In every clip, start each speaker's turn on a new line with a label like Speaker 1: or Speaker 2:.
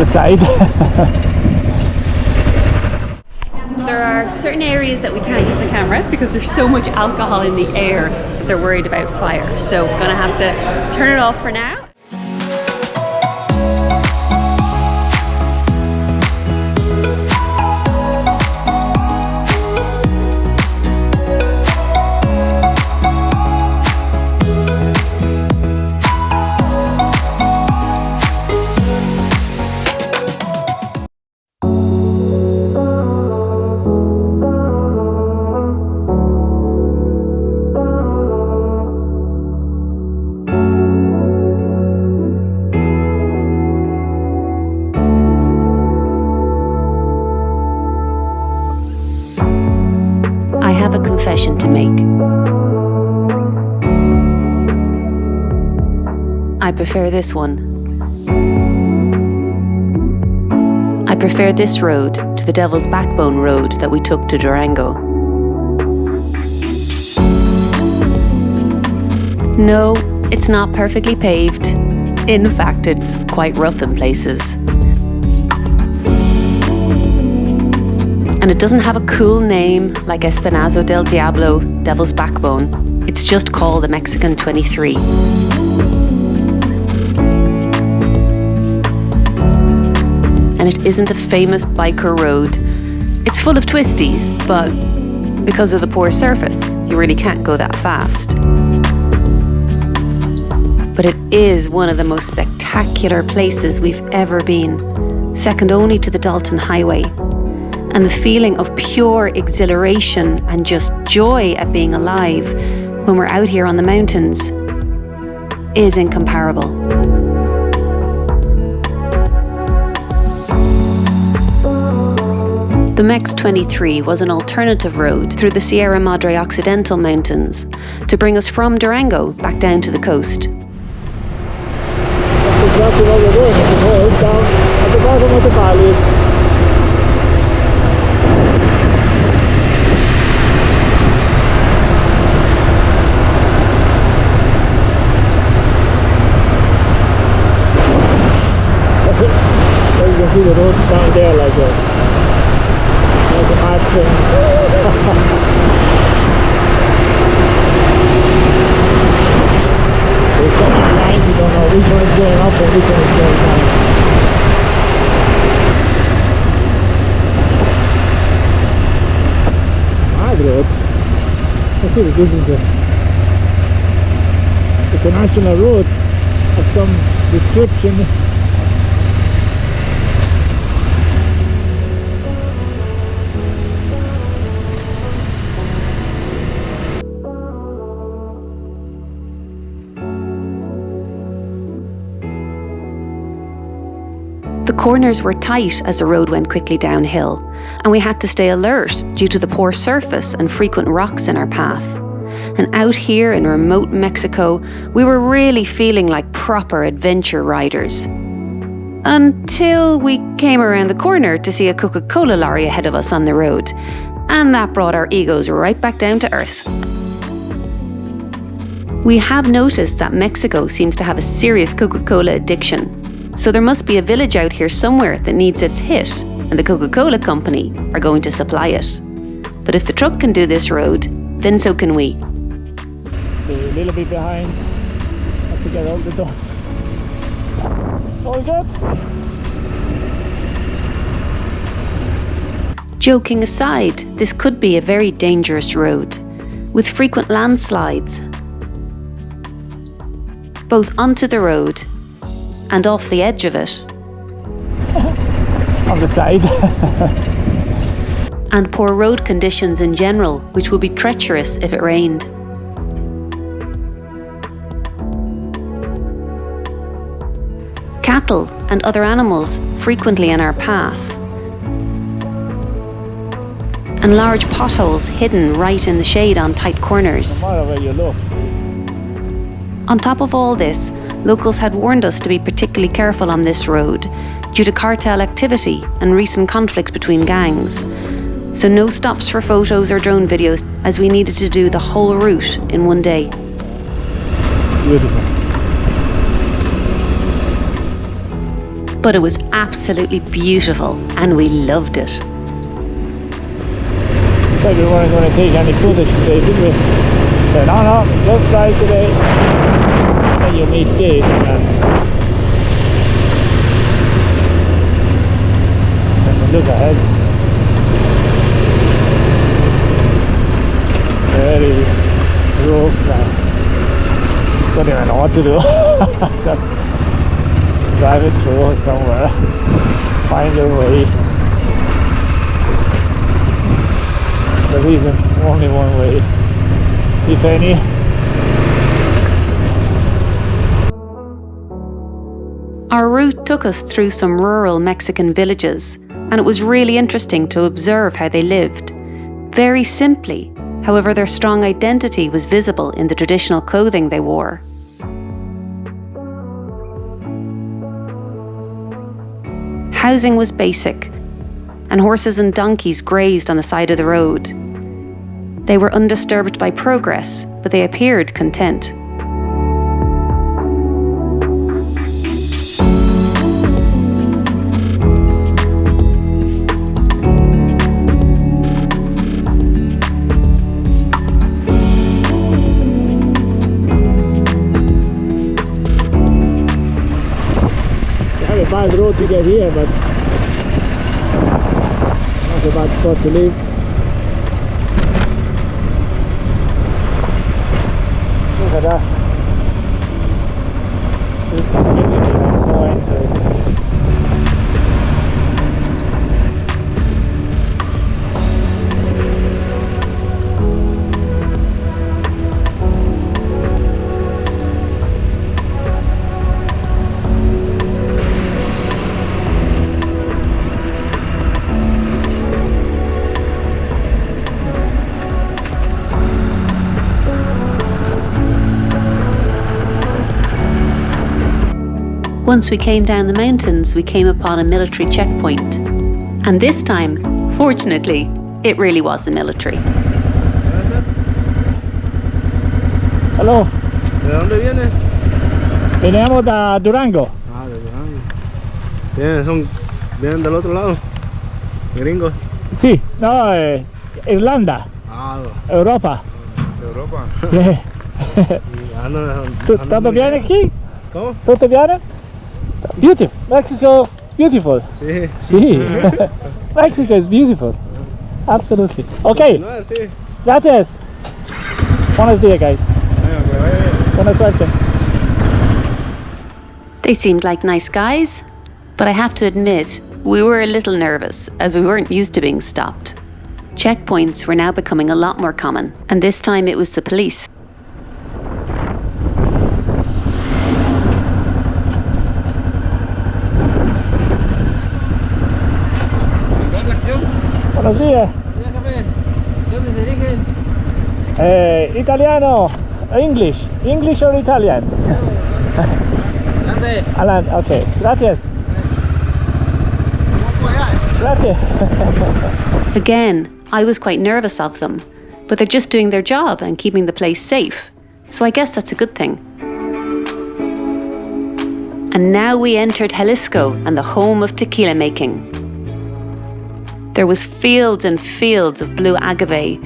Speaker 1: the side.
Speaker 2: There are certain areas that we can't use the camera because there's so much alcohol in the air that they're worried about fire. So I'm gonna have to turn it off for now.
Speaker 3: Confession to make. I prefer this one. I prefer this road to the Devil's Backbone road that we took to Durango. No, it's not perfectly paved. In fact, it's quite rough in places. And it doesn't have a cool name like Espinazo del Diablo, Devil's Backbone. It's just called the Mexican 23. And it isn't a famous biker road. It's full of twisties, but because of the poor surface, you really can't go that fast. But it is one of the most spectacular places we've ever been, second only to the Dalton Highway. And the feeling of pure exhilaration and just joy at being alive when we're out here on the mountains is incomparable. The Mex 23 was an alternative road through the Sierra Madre Occidental Mountains to bring us from Durango back down to the coast.
Speaker 1: That's exactly what we're doing. It's down at the bottom of the valley. You can see the roads down there like a mad thing. There's so many lines you don't know which one is going up and which one is going down. Mad road. Let's see if this is it's a national road of some description.
Speaker 3: The corners were tight as the road went quickly downhill, and we had to stay alert due to the poor surface and frequent rocks in our path. And out here in remote Mexico, we were really feeling like proper adventure riders. Until we came around the corner to see a Coca-Cola lorry ahead of us on the road, and that brought our egos right back down to earth. We have noticed that Mexico seems to have a serious Coca-Cola addiction. So there must be a village out here somewhere that needs its hit, and the Coca-Cola company are going to supply it. But if the truck can do this road, then so can we.
Speaker 1: So a little bit behind, have to get all the dust. All good?
Speaker 3: Joking aside, this could be a very dangerous road, with frequent landslides, both onto the road and off the edge of it.
Speaker 1: On the side.
Speaker 3: And poor road conditions in general, which would be treacherous if it rained. Cattle and other animals frequently in our path. And large potholes hidden right in the shade on tight corners.
Speaker 1: No matter where you look.
Speaker 3: On top of all this, locals had warned us to be particularly careful on this road due to cartel activity and recent conflicts between gangs. So no stops for photos or drone videos, as we needed to do the whole route in one day.
Speaker 1: Beautiful.
Speaker 3: But it was absolutely beautiful and we loved it.
Speaker 1: Said we weren't going to take any footage today, did we? Said, no, just try today. And you meet this and look ahead. Very rough now. Don't even know what to do. Just drive it through somewhere. Find your way. There isn't only one way, if any.
Speaker 3: Our route took us through some rural Mexican villages, and it was really interesting to observe how they lived. Very simply, however, their strong identity was visible in the traditional clothing they wore. Housing was basic, and horses and donkeys grazed on the side of the road. They were undisturbed by progress, but they appeared content.
Speaker 1: Bad road to get here, but not a bad spot to live. Look at that. It's
Speaker 3: Once we came down the mountains, we came upon a military checkpoint. And this time, fortunately, it really was the military.
Speaker 1: Hello.
Speaker 4: ¿De dónde viene?
Speaker 1: Veníamos de Durango.
Speaker 4: Ah, de Durango. Vienen del otro lado. Gringos.
Speaker 1: Sí, no, Irlanda,
Speaker 4: Ah,
Speaker 1: Europa.
Speaker 4: de Europa.
Speaker 1: Yeah.
Speaker 4: Y
Speaker 1: ¿Todo bien aquí?
Speaker 4: ¿Cómo?
Speaker 1: ¿Todo bien? Beautiful. Mexico is beautiful.
Speaker 4: Sí.
Speaker 1: Sí. Mexico is beautiful. Absolutely. Okay.
Speaker 4: Continuar, sí.
Speaker 1: Gracias. Buenos días, guys.
Speaker 4: Venga, que vaya bien.
Speaker 1: Buena suerte.
Speaker 3: They seemed like nice guys, but I have to admit, we were a little nervous as we weren't used to being stopped. Checkpoints were now becoming a lot more common, and this time it was the police.
Speaker 1: Buenos días.
Speaker 4: ¿Dónde se dirigen?
Speaker 1: Italiano, English. English or Italian?
Speaker 4: ¿Dónde?
Speaker 1: Alan, okay. Gracias. Gracias.
Speaker 3: Again, I was quite nervous of them, but they're just doing their job and keeping the place safe. So I guess that's a good thing. And now we entered Jalisco and the home of tequila making. There was fields and fields of blue agave,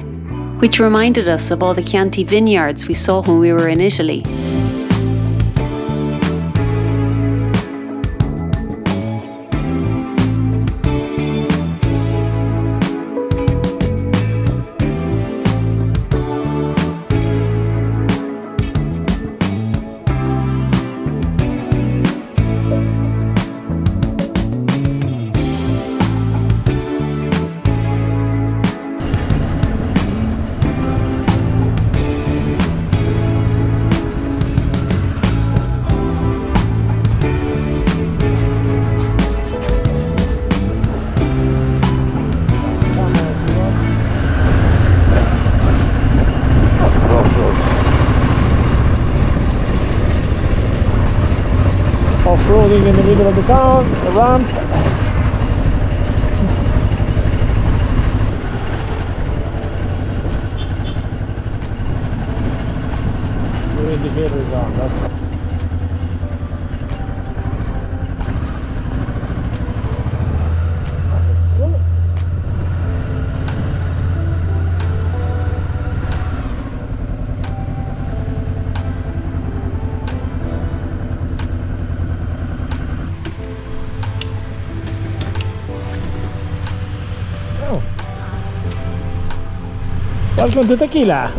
Speaker 3: which reminded us of all the Chianti vineyards we saw when we were in Italy.
Speaker 1: Off-roading in the middle of the town, a ramp. Your indicator is on, that's Welcome to Tequila.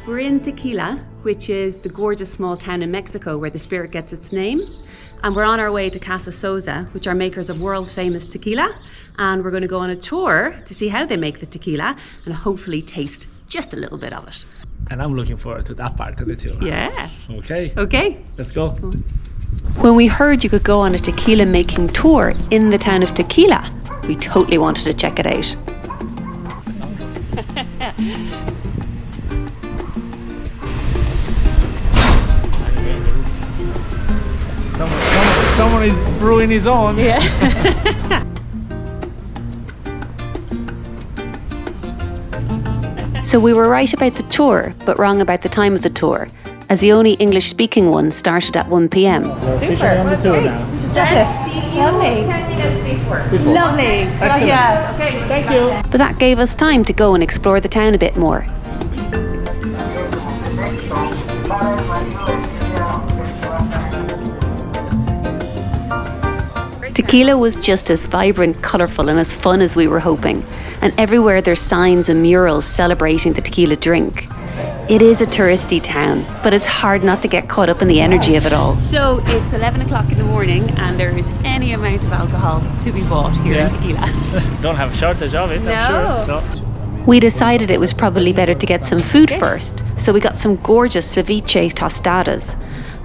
Speaker 2: We're in Tequila, which is the gorgeous small town in Mexico where the spirit gets its name. And we're on our way to Casa Sosa, which are makers of world famous tequila. And we're going to go on a tour to see how they make the tequila and hopefully taste just a little bit of it.
Speaker 1: And I'm looking forward to that part of the tour.
Speaker 2: Yeah.
Speaker 1: Okay, let's go.
Speaker 3: When we heard you could go on a tequila making tour in the town of Tequila, we totally wanted to check it out.
Speaker 1: Someone is brewing his own.
Speaker 2: Yeah.
Speaker 3: So we were right about the tour, but wrong about the time of the tour, as the only English-speaking one started at 1 p.m.
Speaker 1: We're officially on the tour now.
Speaker 2: This is lovely.
Speaker 5: 10 minutes before.
Speaker 2: Lovely. Gracias. Okay.
Speaker 1: Thank you.
Speaker 3: But that gave us time to go and explore the town a bit more. Tequila was just as vibrant, colourful and as fun as we were hoping. And everywhere there's signs and murals celebrating the tequila drink. It is a touristy town, but it's hard not to get caught up in the energy of it all.
Speaker 2: So it's 11 o'clock in the morning and there is any amount of alcohol to be bought here in Tequila.
Speaker 1: Don't have a shortage of it,
Speaker 2: No.
Speaker 1: I'm sure. So.
Speaker 3: We decided it was probably better to get some food first, so we got some gorgeous ceviche tostadas,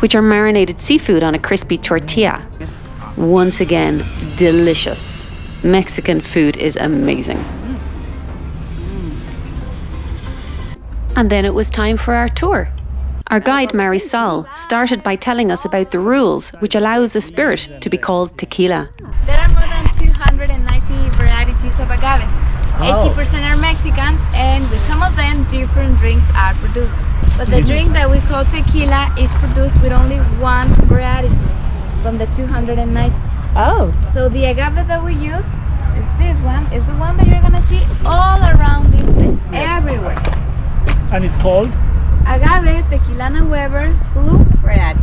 Speaker 3: which are marinated seafood on a crispy tortilla. Once again, delicious. Mexican food is amazing. And then it was time for our tour. Our guide Marisol started by telling us about the rules which allows the spirit to be called tequila.
Speaker 5: There are more than 290 varieties of agaves. 80% are Mexican, and with some of them, different drinks are produced. But the drink that we call tequila is produced with only one variety from the 290.
Speaker 2: Oh.
Speaker 5: So the agave that we use is this one, is the one that you're gonna see all around this place, everywhere.
Speaker 1: And it's called?
Speaker 5: Agave Tequilana Weber Blue variety,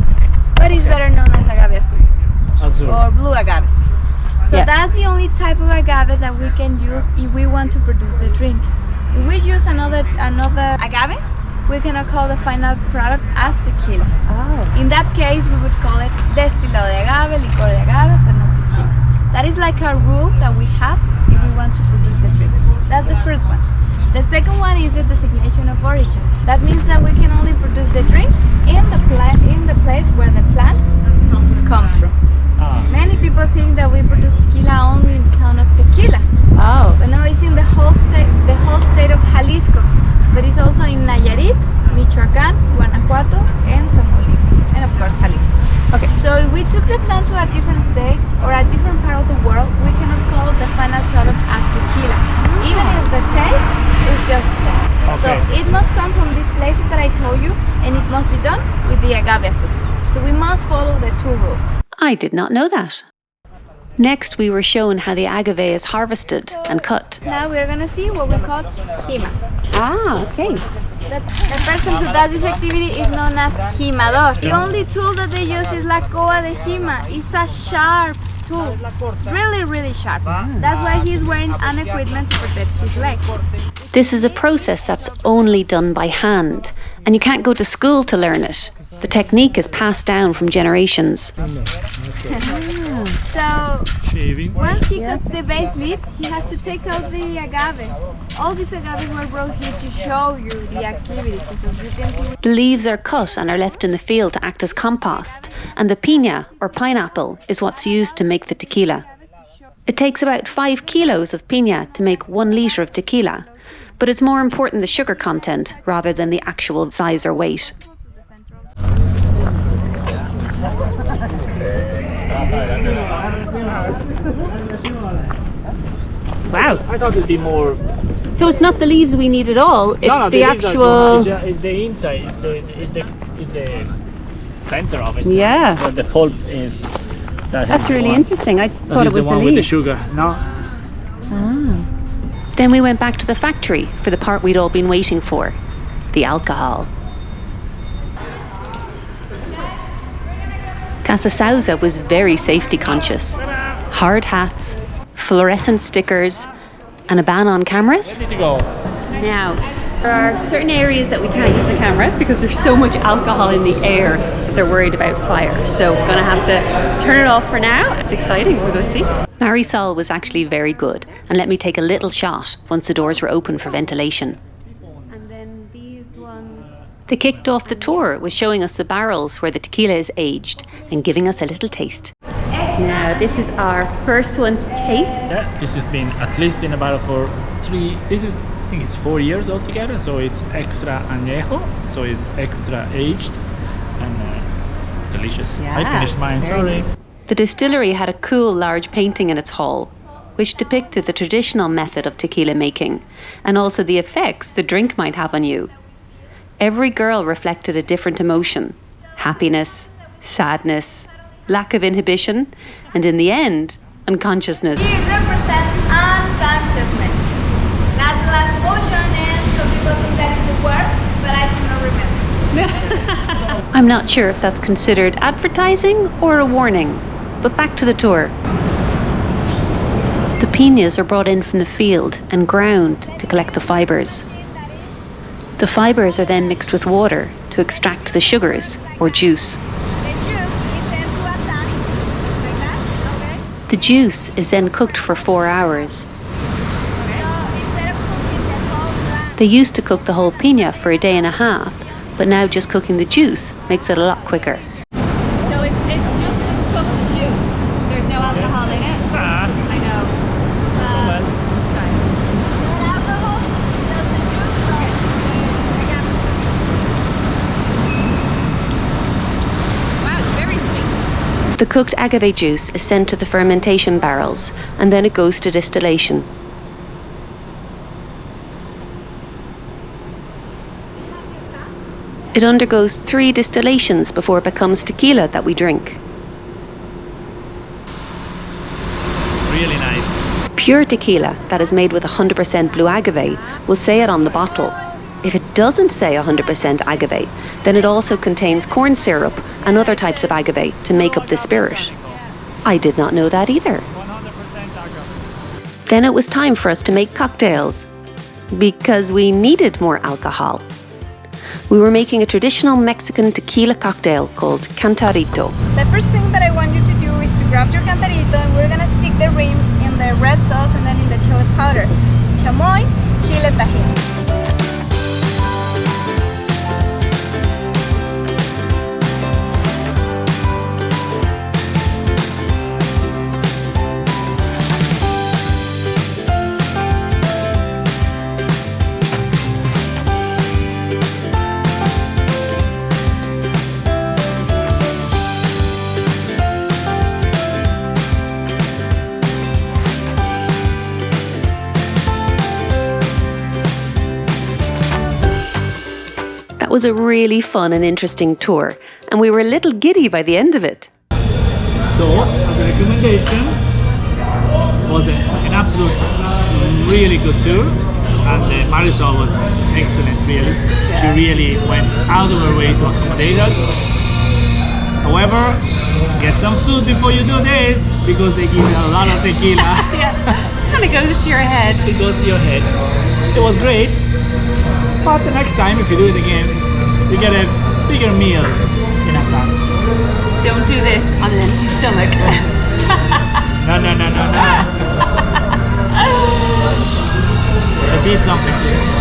Speaker 5: but it's better known as agave azul.
Speaker 1: Azul.
Speaker 5: Or blue agave. So that's the only type of agave that we can use if we want to produce the drink. If we use another agave, we cannot call the final product as tequila.
Speaker 2: Oh.
Speaker 5: In that case, we would call it destilado de agave, licor de agave, but not tequila. That is like a rule that we have if we want to produce the drink. That's the first one. The second one is the designation of origin. That means that we can only produce the drink in the place where the plant comes from. Many people think that we produce tequila only in the town of Tequila.
Speaker 2: Oh.
Speaker 5: But no, it's in the whole state of Jalisco. But it's also in Nayarit, Michoacán, Guanajuato, and Tamaulipas, and of course Jalisco.
Speaker 2: Okay.
Speaker 5: So if we took the plant to a different state or a different part of the world, we cannot call the final product as tequila, even if the taste is just the same. So
Speaker 1: Okay.
Speaker 5: it must come from these places that I told you, and it must be done with the agave azul. So we must follow the two rules.
Speaker 3: I did not know that. Next, we were shown how the agave is harvested and cut.
Speaker 5: Now we're gonna see what we call jima.
Speaker 3: Ah, okay.
Speaker 5: The person who does this activity is known as jimador. The only tool that they use is la coa de jima. It's a sharp tool. It's really, really sharp. That's why he's wearing an equipment to protect his leg.
Speaker 3: This is a process that's only done by hand, and you can't go to school to learn it. The technique is passed down from generations.
Speaker 5: So
Speaker 1: Shaving.
Speaker 5: once he cuts the base leaves, he has to take out the agave. All these agaves were brought here to show you the activity, because as you can see,
Speaker 3: The leaves are cut and are left in the field to act as compost, and the piña, or pineapple, is what's used to make the tequila. It takes about 5 kilos of piña to make 1 litre of tequila, but it's more important the sugar content rather than the actual size or weight.
Speaker 2: Wow.
Speaker 1: I thought it'd be more.
Speaker 2: So it's not the leaves we need at all. It's
Speaker 1: No,
Speaker 2: the
Speaker 1: leaves are
Speaker 2: actual.
Speaker 1: good. It's the inside. Is the center of it.
Speaker 2: Yeah.
Speaker 1: Where the pulp is.
Speaker 2: That's really interesting. I
Speaker 1: That
Speaker 2: thought
Speaker 1: is
Speaker 2: it was
Speaker 1: the one
Speaker 2: the
Speaker 1: with the
Speaker 2: leaves.
Speaker 1: sugar. No.
Speaker 3: Then we went back to the factory for the part we'd all been waiting for, the alcohol. Casa Sosa was very safety conscious. Hard hats, fluorescent stickers, and a ban on cameras?
Speaker 1: Ready to go.
Speaker 2: Now, there are certain areas that we can't use the camera because there's so much alcohol in the air that they're worried about fire. So we're going to have to turn it off for now. It's exciting. We'll go see.
Speaker 3: Marisol was actually very good and let me take a little shot once the doors were open for ventilation.
Speaker 2: And then these ones.
Speaker 3: They kicked off the tour with showing us the barrels where the tequila is aged and giving us a little taste.
Speaker 2: Now, this is our first one to taste.
Speaker 1: Yeah, this has been at least in a barrel for 3. This is, I think it's 4 years altogether. So it's extra añejo, so it's extra aged, and delicious.
Speaker 2: Yeah,
Speaker 1: I finished mine.
Speaker 2: very
Speaker 1: Sorry.
Speaker 2: nice.
Speaker 3: The distillery had a cool large painting in its hall, which depicted the traditional method of tequila making and also the effects the drink might have on you. Every girl reflected a different emotion: happiness, sadness, lack of inhibition, and in the end, unconsciousness.
Speaker 5: It represents unconsciousness. That's the last motion, and some people think that is the worst, but I cannot remember.
Speaker 3: I'm not sure if that's considered advertising or a warning, but back to the tour. The piñas are brought in from the field and ground to collect the fibres. The fibres are then mixed with water to extract the sugars or juice. The juice is then cooked for 4 hours. They used to cook the whole piña for a day and a half, but now just cooking the juice makes it a lot quicker.
Speaker 2: So it's just cooked juice. There's no alcohol in it. I know. Wow, it's very sweet.
Speaker 3: The cooked agave juice is sent to the fermentation barrels and then it goes to distillation. It undergoes 3 distillations before it becomes tequila that we drink.
Speaker 1: Really nice.
Speaker 3: Pure tequila that is made with 100% blue agave will say it on the bottle. If it doesn't say 100% agave, then it also contains corn syrup and other types of agave to make up the spirit. I did not know that either.
Speaker 1: 100% agave.
Speaker 3: Then it was time for us to make cocktails because we needed more alcohol. We were making a traditional Mexican tequila cocktail called Cantarito.
Speaker 5: The first thing that I want you to do is to grab your cantarito, and we're gonna stick the rim in the red sauce and then in the chili powder. Chamoy, chile tajín.
Speaker 3: That was a really fun and interesting tour, and we were a little giddy by the end of it.
Speaker 1: So, as a recommendation, was an absolute really good tour, and Marisol was excellent, really. She really went out of her way to accommodate us. However, get some food before you do this, because they give you a lot of tequila.
Speaker 2: And it goes to your head.
Speaker 1: It goes to your head. It was great, but the next time, if you do it again, you get a bigger meal in advance.
Speaker 2: Don't do this on an empty stomach.
Speaker 1: No. Let's eat something.